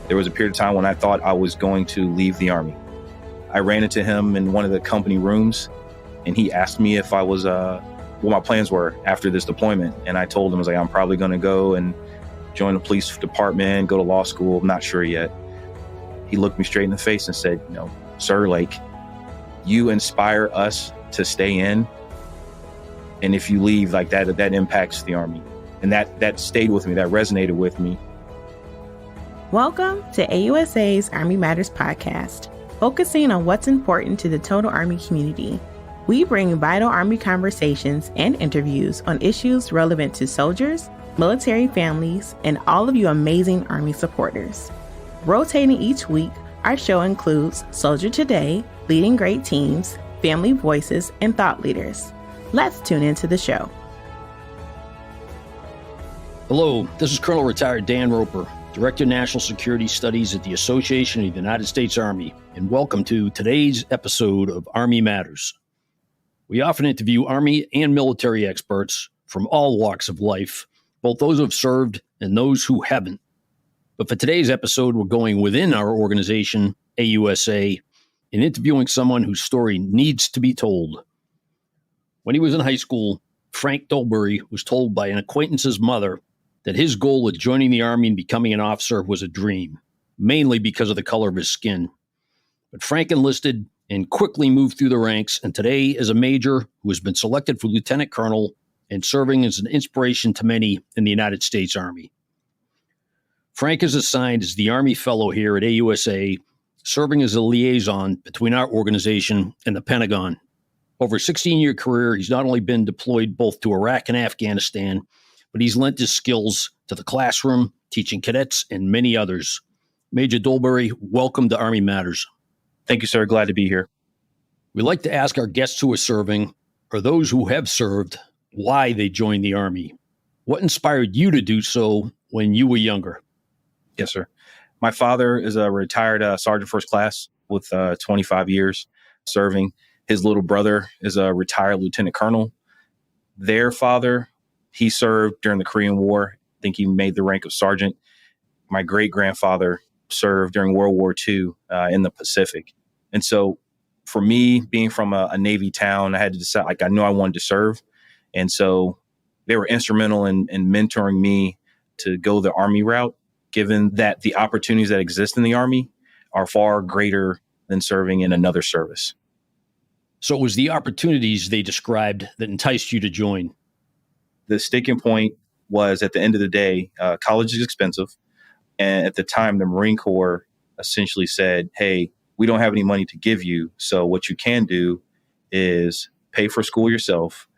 There was a period of time when I thought I was going to leave the Army. I ran into him in one of the company rooms, and he asked me if I was, what my plans were after this deployment. And I told him, I was like, I'm probably going to go and join the police department, go to law school. I'm not sure yet. He looked me straight in the face and said, sir, like, you inspire us to stay in. And if you leave, like that impacts the Army. And that stayed with me, that resonated with me. Welcome to AUSA's Army Matters podcast, focusing on what's important to the total Army community. We bring vital Army conversations and interviews on issues relevant to soldiers, military families, and all of you amazing Army supporters. Rotating each week, our show includes Soldier Today, Leading Great Teams, Family Voices, and Thought Leaders. Let's tune into the show. Hello, this is Colonel Retired Dan Roper, Director of National Security Studies at the Association of the United States Army, and welcome to today's episode of Army Matters. We often interview Army and military experts from all walks of life, both those who have served and those who haven't. But for today's episode, we're going within our organization, AUSA, and interviewing someone whose story needs to be told. When he was in high school, Frank Dolberry was told by an acquaintance's mother that his goal of joining the Army and becoming an officer was a dream, mainly because of the color of his skin. But Frank enlisted and quickly moved through the ranks, and today is a major who has been selected for lieutenant colonel and serving as an inspiration to many in the United States Army. Frank is assigned as the Army Fellow here at AUSA, serving as a liaison between our organization and the Pentagon. Over a 16-year career, he's not only been deployed both to Iraq and Afghanistan, but he's lent his skills to the classroom, teaching cadets and many others. Major Dolbury, welcome to Army Matters. Thank you, sir. Glad to be here. We like to ask our guests who are serving, or those who have served, why they joined the Army. What inspired you to do so when you were younger? Yes, sir. My father is a retired Sergeant First Class with 25 years serving. His little brother is a retired Lieutenant Colonel. Their father, he served during the Korean War. I think he made the rank of sergeant. My great-grandfather served during World War II in the Pacific. And so for me, being from a Navy town, I had to decide, I knew I wanted to serve. And so they were instrumental in mentoring me to go the Army route, given that the opportunities that exist in the Army are far greater than serving in another service. So it was the opportunities they described that enticed you to join. The sticking point was, at the end of the day, college is expensive. And at the time, the Marine Corps essentially said, hey, we don't have any money to give you. So what you can do is pay for school yourself,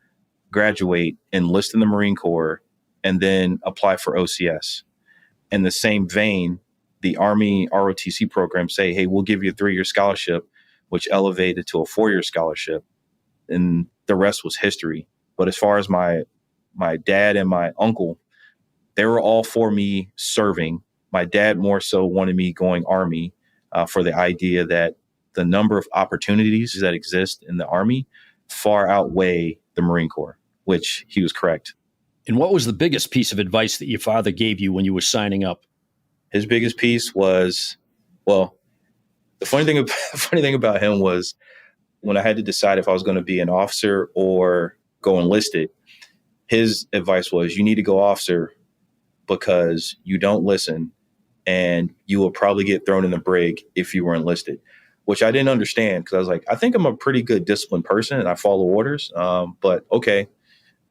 graduate, enlist in the Marine Corps, and then apply for OCS. In the same vein, the Army ROTC program say, hey, we'll give you a 3-year scholarship, which elevated to a 4-year scholarship. And the rest was history. But as far as my dad and my uncle, they were all for me serving. My dad more so wanted me going Army for the idea that the number of opportunities that exist in the Army far outweigh the Marine Corps, which he was correct. And what was the biggest piece of advice that your father gave you when you were signing up? His biggest piece was, well, the funny thing about him was when I had to decide if I was going to be an officer or go enlisted, his advice was, you need to go officer because you don't listen and you will probably get thrown in the brig if you were enlisted, which I didn't understand because I was like, I think I'm a pretty good disciplined person and I follow orders, but okay.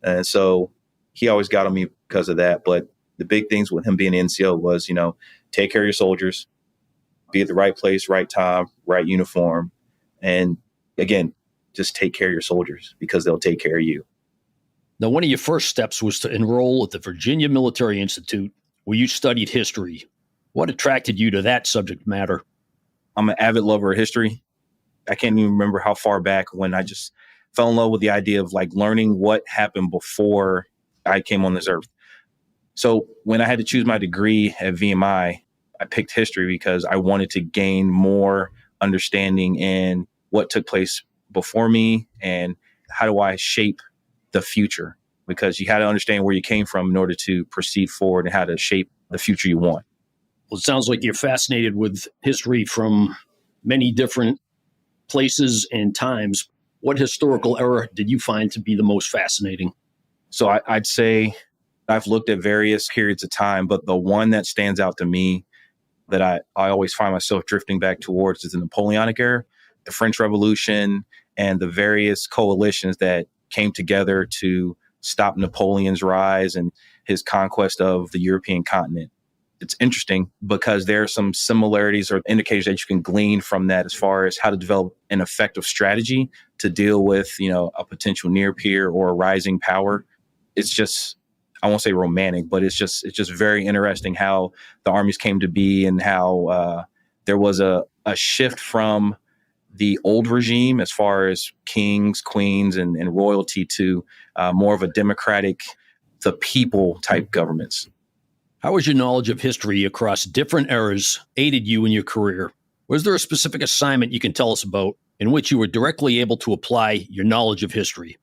And so he always got on me because of that. But the big things with him being an NCO was, take care of your soldiers, be at the right place, right time, right uniform. And again, just take care of your soldiers because they'll take care of you. Now, one of your first steps was to enroll at the Virginia Military Institute, where you studied history. What attracted you to that subject matter? I'm an avid lover of history. I can't even remember how far back when I just fell in love with the idea of learning what happened before I came on this earth. So when I had to choose my degree at VMI, I picked history because I wanted to gain more understanding in what took place before me and how do I shape the future, because you had to understand where you came from in order to proceed forward and how to shape the future you want. Well, it sounds like you're fascinated with history from many different places and times. What historical era did you find to be the most fascinating? So I'd say I've looked at various periods of time, but the one that stands out to me that I always find myself drifting back towards is the Napoleonic era, the French Revolution, and the various coalitions that came together to stop Napoleon's rise and his conquest of the European continent. It's interesting because there are some similarities or indicators that you can glean from that as far as how to develop an effective strategy to deal with, a potential near peer or a rising power. It's just, I won't say romantic, but it's just very interesting how the armies came to be and how there was a shift from the old regime as far as kings, queens, and royalty to more of a democratic, the people type governments. How has your knowledge of history across different eras aided you in your career? Was there a specific assignment you can tell us about in which you were directly able to apply your knowledge of history?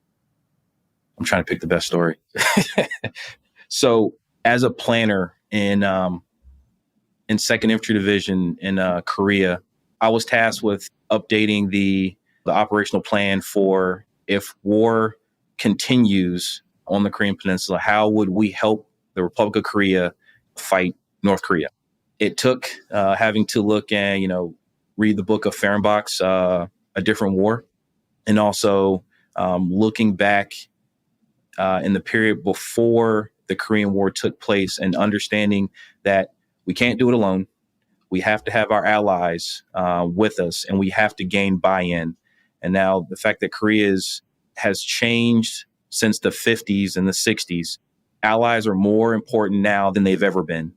I'm trying to pick the best story. So as a planner in 2nd Infantry Division in Korea, I was tasked with updating the operational plan for if war continues on the Korean Peninsula, how would we help the Republic of Korea fight North Korea? It took having to look and, read the book of Fehrenbach's A Different War, and also looking back in the period before the Korean War took place and understanding that we can't do it alone. We have to have our allies with us, and we have to gain buy-in. And now the fact that Korea has changed since the 50s and the 60s, allies are more important now than they've ever been.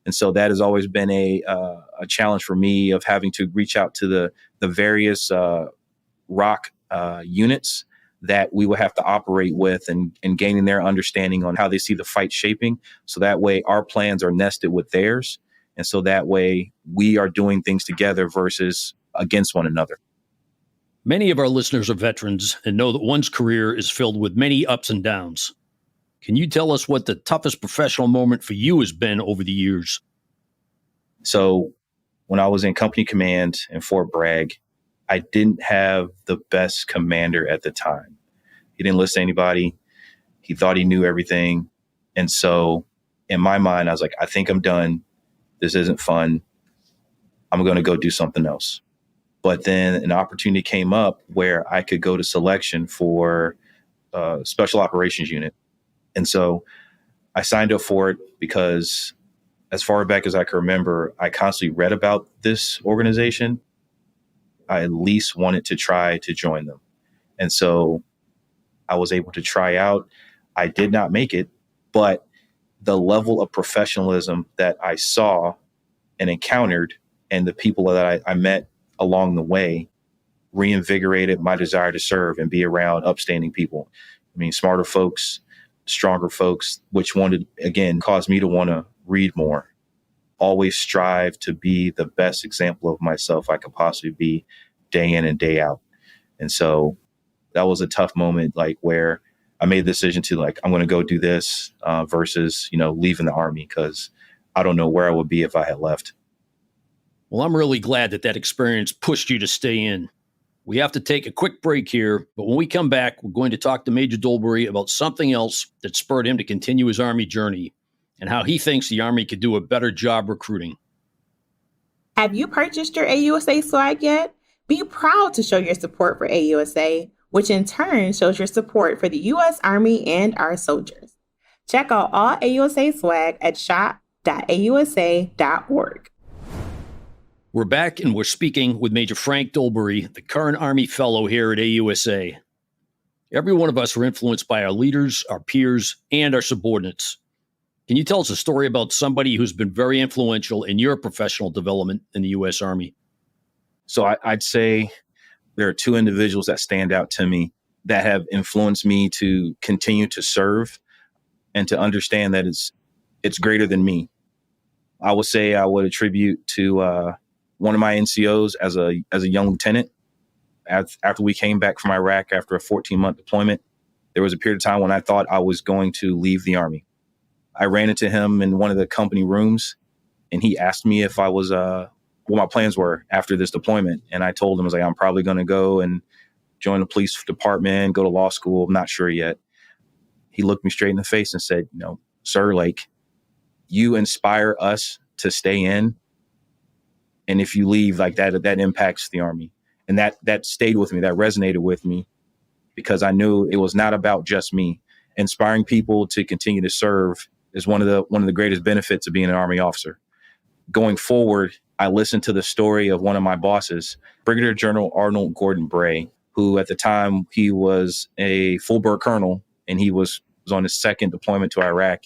And so that has always been a challenge for me of having to reach out to the various ROC units that we will have to operate with and gaining their understanding on how they see the fight shaping. So that way our plans are nested with theirs. And so that way we are doing things together versus against one another. Many of our listeners are veterans and know that one's career is filled with many ups and downs. Can you tell us what the toughest professional moment for you has been over the years? So when I was in company command in Fort Bragg, I didn't have the best commander at the time. He didn't listen to anybody. He thought he knew everything. And so in my mind, I was like, I think I'm done. This isn't fun. I'm going to go do something else. But then an opportunity came up where I could go to selection for a special operations unit. And so I signed up for it because as far back as I can remember, I constantly read about this organization. I at least wanted to try to join them. And so I was able to try out. I did not make it, but the level of professionalism that I saw and encountered and the people that I met along the way reinvigorated my desire to serve and be around upstanding people. I mean, smarter folks, stronger folks, which wanted, again, caused me to want to read more. Always strive to be the best example of myself I could possibly be day in and day out. And so that was a tough moment, like where I made the decision to I'm going to go do this versus, leaving the Army because I don't know where I would be if I had left. Well, I'm really glad that experience pushed you to stay in. We have to take a quick break here, but when we come back, we're going to talk to Major Dolbury about something else that spurred him to continue his Army journey and how he thinks the Army could do a better job recruiting. Have you purchased your AUSA swag yet? Be proud to show your support for AUSA, which in turn shows your support for the U.S. Army and our soldiers. Check out all AUSA swag at shop.ausa.org. We're back and we're speaking with Major Frank Dolberry, the current Army Fellow here at AUSA. Every one of us are influenced by our leaders, our peers, and our subordinates. Can you tell us a story about somebody who's been very influential in your professional development in the U.S. Army? So I'd say there are two individuals that stand out to me that have influenced me to continue to serve and to understand that it's greater than me. I would say I would attribute to one of my NCOs as a young lieutenant. After we came back from Iraq after a 14-month deployment, there was a period of time when I thought I was going to leave the Army. I ran into him in one of the company rooms, And he asked me if I was, what my plans were after this deployment. And I told him, I was like, I'm probably going to go and join the police department, go to law school. I'm not sure yet. He looked me straight in the face and said, sir, like, you inspire us to stay in. And if you leave, like that impacts the Army. And that stayed with me. That resonated with me because I knew it was not about just me. Inspiring people to continue to serve is one of the greatest benefits of being an Army officer. Going forward, I listened to the story of one of my bosses, Brigadier General Arnold Gordon Bray, who at the time he was a full bird colonel and he was on his second deployment to Iraq.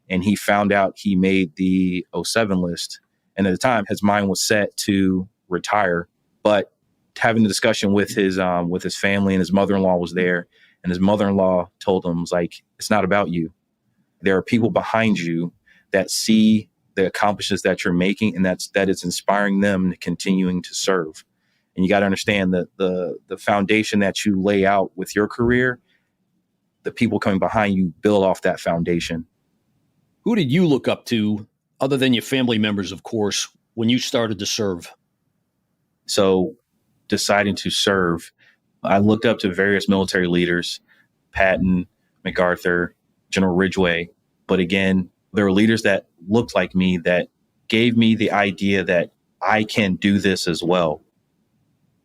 And he found out he made the 07 list. And at the time, his mind was set to retire. But having the discussion with his family, and his mother-in-law was there, and his mother-in-law told him, was like, it's not about you. There are people behind you that see the accomplishments that you're making, and that it's inspiring them to continuing to serve. And you got to understand that the foundation that you lay out with your career, the people coming behind you build off that foundation. Who did you look up to, other than your family members, of course, when you started to serve? So deciding to serve, I looked up to various military leaders, Patton, MacArthur, General Ridgway. But again, there were leaders that looked like me that gave me the idea that I can do this as well.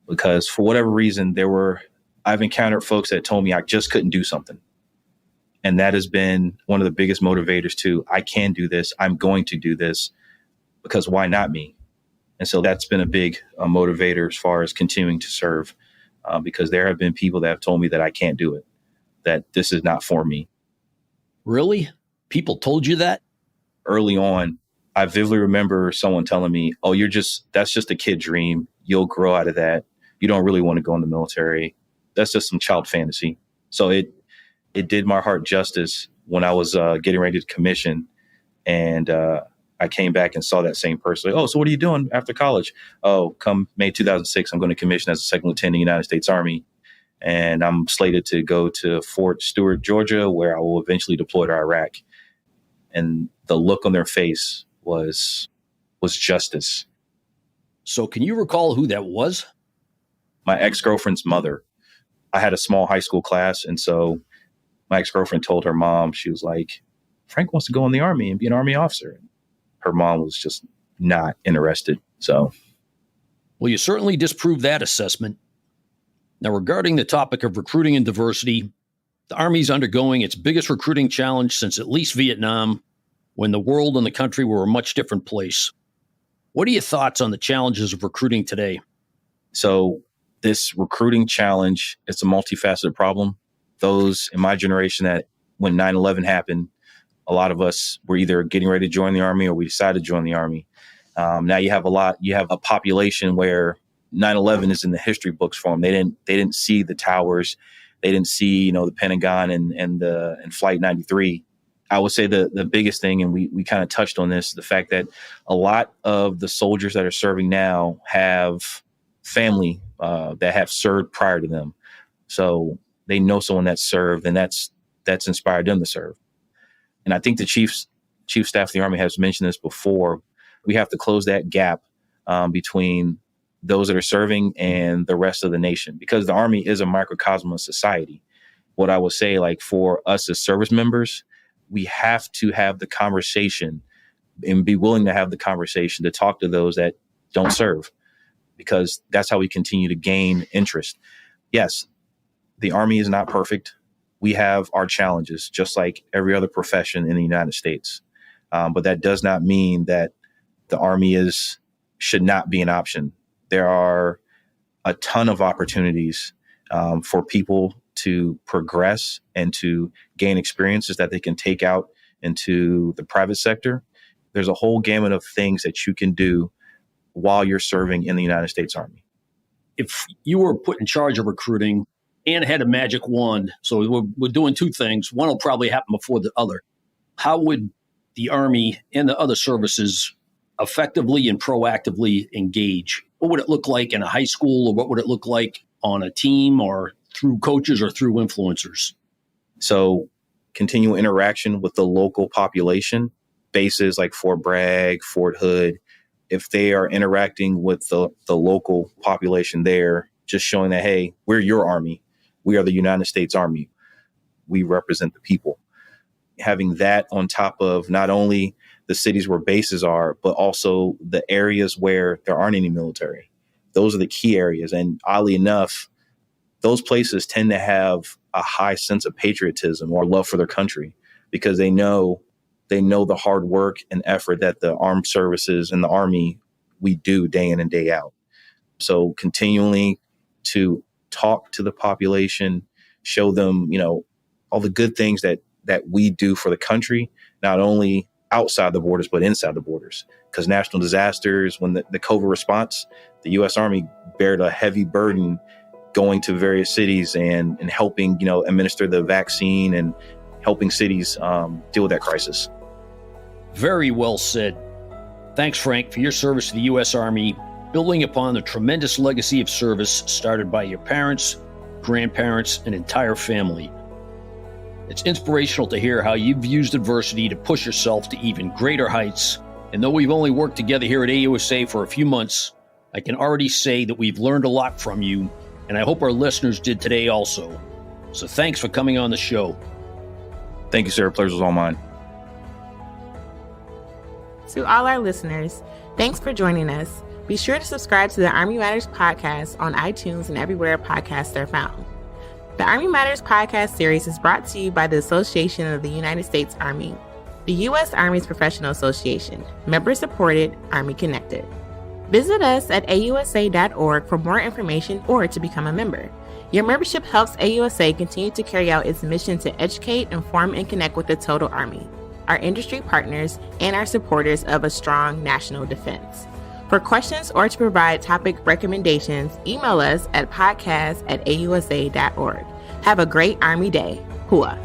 Because for whatever reason, I've encountered folks that told me I just couldn't do something. And that has been one of the biggest motivators too. I can do this. I'm going to do this because why not me? And so that's been a big motivator as far as continuing to serve, because there have been people that have told me that I can't do it, that this is not for me. Really? People told you that? Early on, I vividly remember someone telling me, oh, that's just a kid dream. You'll grow out of that. You don't really want to go in the military. That's just some child fantasy. So it did my heart justice when I was getting ready to commission. And I came back and saw that same person. Like, oh, so what are you doing after college? Oh, come May 2006, I'm going to commission as a second lieutenant in the United States Army. And I'm slated to go to Fort Stewart, Georgia, where I will eventually deploy to Iraq. And the look on their face was justice. So can you recall who that was? My ex-girlfriend's mother. I had a small high school class. And so my ex-girlfriend told her mom, she was like, Frank wants to go in the Army and be an Army officer. Her mom was just not interested. So, well, you certainly disproved that assessment. Now, regarding the topic of recruiting and diversity, the Army's undergoing its biggest recruiting challenge since at least Vietnam, when the world and the country were a much different place. What are your thoughts on the challenges of recruiting today? So this recruiting challenge, it's a multifaceted problem. Those in my generation that when 9/11 happened, a lot of us were either getting ready to join the Army or we decided to join the Army. Now you have a population where 9/11 is in the history books for them. They didn't see the towers. They didn't see, the Pentagon and Flight 93. I would say the biggest thing, and we kind of touched on this, the fact that a lot of the soldiers that are serving now have family that have served prior to them. So they know someone that served, and that's inspired them to serve. And I think the Chief Staff of the Army has mentioned this before. We have to close that gap between those that are serving and the rest of the nation, because the Army is a microcosm of society. What I would say, like for us as service members, we have to have the conversation and be willing to have the conversation to talk to those that don't serve, because that's how we continue to gain interest. Yes, the Army is not perfect. We have our challenges, just like every other profession in the United States. But that does not mean that the Army should not be an option. There are a ton of opportunities for people to progress and to gain experiences that they can take out into the private sector. There's a whole gamut of things that you can do while you're serving in the United States Army. If you were put in charge of recruiting and had a magic wand, so we're doing two things, one will probably happen before the other, how would the Army and the other services effectively and proactively engage? What would it look like in a high school, or what would it look like on a team, or through coaches, or through influencers? So continual interaction with the local population. bases like Fort Bragg, Fort Hood, if they are interacting with the local population there, just showing that, hey, we're your Army. We are the United States Army. We represent the people. Having that on top of not only the cities where bases are, but also the areas where there aren't any military. Those are the key areas. And oddly enough, those places tend to have a high sense of patriotism or love for their country because they know the hard work and effort that the armed services and the Army, we do day in and day out. So continually to talk to the population, show them, all the good things that we do for the country, not only outside the borders, but inside the borders. Because national disasters, when the COVID response, the U.S. Army bared a heavy burden going to various cities and helping, administer the vaccine and helping cities deal with that crisis. Very well said. Thanks, Frank, for your service to the U.S. Army, building upon the tremendous legacy of service started by your parents, grandparents, and entire family. It's inspirational to hear how you've used adversity to push yourself to even greater heights. And though we've only worked together here at AUSA for a few months, I can already say that we've learned a lot from you, and I hope our listeners did today also. So thanks for coming on the show. Thank you, sir. Pleasure was all mine. To all our listeners, thanks for joining us. Be sure to subscribe to the Army Matters podcast on iTunes and everywhere podcasts are found. The Army Matters podcast series is brought to you by the Association of the United States Army, the U.S. Army's professional association, member-supported, Army-connected. Visit us at AUSA.org for more information or to become a member. Your membership helps AUSA continue to carry out its mission to educate, inform, and connect with the total Army, our industry partners, and our supporters of a strong national defense. For questions or to provide topic recommendations, email us at podcast@ausa.org. Have a great Army Day. Hua.